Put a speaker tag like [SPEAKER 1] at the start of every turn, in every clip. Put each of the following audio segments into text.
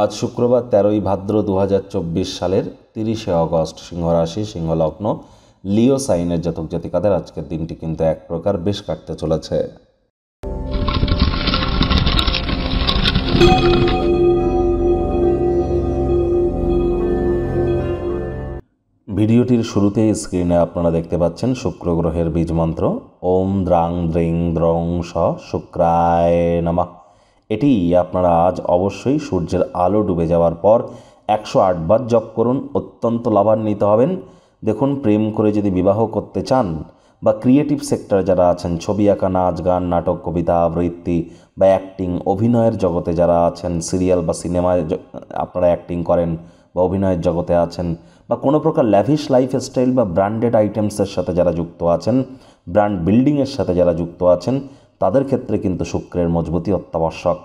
[SPEAKER 1] আজ শুক্রবার 13ই ভাদ্র 2024 সালের 30শে অগস্ট। সিংহ রাশি, সিংহ লগ্ন, লিও সাইনের জাতক জাতিকাদের আজকের দিনটি কিন্তু এক প্রকার বেশ কাটতে চলেছে। ভিডিওটির শুরুতেই স্ক্রিনে আপনারা দেখতে পাচ্ছেন শুক্র গ্রহের বীজ মন্ত্র ওম দ্রাং দ্রিং দ্রং স শুক্রায় নমঃ। এটি আপনারা আজ অবশ্যই সূর্যের আলো ডুবে যাওয়ার পর 108 বার জপ করুন, অত্যন্ত লাভান্বিত হবেন। দেখুন, প্রেম করে যদি বিবাহ করতে চান বা ক্রিয়েটিভ সেক্টর যারা আছেন, ছবি আঁকা, নাচ গান, নাটক, কবিতা আবৃত্তি বা অ্যাক্টিং, অভিনয়ের জগতে যারা আছেন, সিরিয়াল বা সিনেমায় আপনারা অ্যাক্টিং করেন বা অভিনয়ের জগতে আছেন, বা কোনো প্রকার ল্যাভিশ লাইফস্টাইল বা ব্র্যান্ডেড আইটেমসের সাথে যারা যুক্ত আছেন, ব্র্যান্ড বিল্ডিংয়ের সাথে যারা যুক্ত আছেন, তাদের ক্ষেত্রে কিন্তু শুক্রের মজবুতি অত্যাবশ্যক।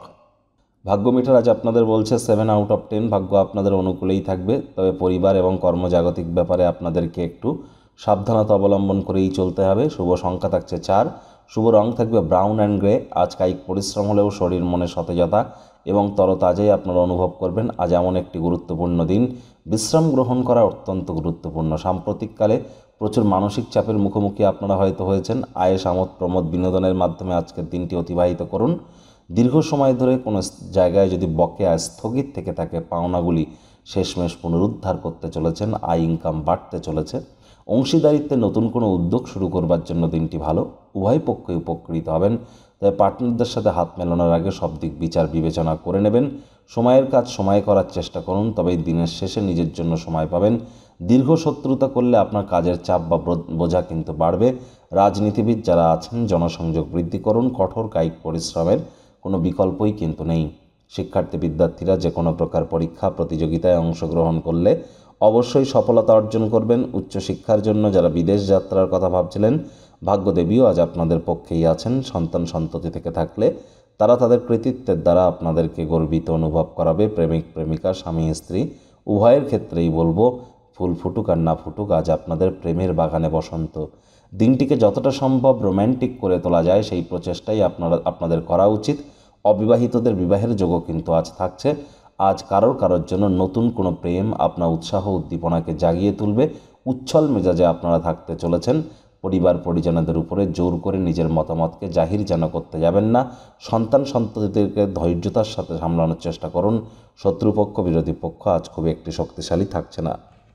[SPEAKER 1] ভাগ্য মিটার আজ আপনাদের বলছে 7 আউট অফ 10, ভাগ্য আপনাদের অনুকূলেই থাকবে। তবে পরিবার এবং কর্মজাগতিক ব্যাপারে আপনাদেরকে একটু সাবধানতা অবলম্বন করেই চলতে হবে। শুভ সংখ্যা থাকছে 4, শুভ রং থাকবে ব্রাউন অ্যান্ড গ্রে। আজ কায়িক পরিশ্রম হলেও শরীর মনে সতেজতা এবং তরতাজাই আপনারা অনুভব করবেন। আজ এমন একটি গুরুত্বপূর্ণ দিন, বিশ্রাম গ্রহণ করা অত্যন্ত গুরুত্বপূর্ণ। সাম্প্রতিককালে প্রচুর মানসিক চাপের মুখোমুখি আপনারা হয়তো হয়েছেন। আয়েস আমোদ প্রমোদ বিনোদনের মাধ্যমে আজকের দিনটি অতিবাহিত করুন। দীর্ঘ সময় ধরে কোনো জায়গায় যদি বকেয়া স্থগিত থেকে থাকে, পাওনাগুলি শেষমেশ পুনরুদ্ধার করতে চলেছেন। আয় ইনকাম বাড়তে চলেছে। অংশীদারিত্বে নতুন কোনো উদ্যোগ শুরু করবার জন্য দিনটি ভালো, উভয় পক্ষই উপকৃত হবেন। তবে পার্টনারদের সাথে হাত মেলানোর আগে সব দিক বিচার বিবেচনা করে নেবেন। সময়ের কাজ সময়ে করার চেষ্টা করুন, তবেই দিনের শেষে নিজের জন্য সময় পাবেন। দীর্ঘ শত্রুতা করলে আপনার কাজের চাপ বা বোঝা কিন্তু বাড়বে। রাজনীতিবিদ যারা আছেন, জনসংযোগ বৃদ্ধি করুন। কঠোর কায়িক পরিশ্রমের কোনো বিকল্পই কিন্তু নেই। শিক্ষার্থী বিদ্যার্থীরা যে কোনো প্রকার পরীক্ষা প্রতিযোগিতায় অংশগ্রহণ করলে অবশ্যই সফলতা অর্জন করবেন। উচ্চশিক্ষার জন্য যারা বিদেশ যাত্রার কথা ভাবছিলেন, ভাগ্যদেবীও আজ আপনাদের পক্ষেই আছেন। সন্তান সন্ততি থেকে থাকলে তারা তাদের কৃতিত্বের দ্বারা আপনাদেরকে গর্বিত অনুভব করাবে। প্রেমিক প্রেমিকা, স্বামী স্ত্রী উভয়ের ক্ষেত্রেই বলবো, ফুল ফুটুক আর না ফুটুক, আজ আপনাদের প্রেমের বাগানে বসন্ত। দিনটিকে যতটা সম্ভব রোম্যান্টিক করে তোলা যায় সেই প্রচেষ্টাই আপনাদের করা উচিত। অবিবাহিতদের বিবাহের যোগও কিন্তু আজ থাকছে। আজ কারোর জন্য নতুন কোনো প্রেম আপনার উৎসাহ উদ্দীপনাকে জাগিয়ে তুলবে। উচ্ছল মেজাজে আপনারা থাকতে চলেছেন। পরিবার পরিজনদের উপরে জোর করে নিজের মতামতকে জাহির যেন করতে যাবেন না। সন্তান সন্ততিদেরকে ধৈর্যতার সাথে সামলানোর চেষ্টা করুন। শত্রুপক্ষ বিরোধী পক্ষ আজ খুব একটি শক্তিশালী থাকছে না।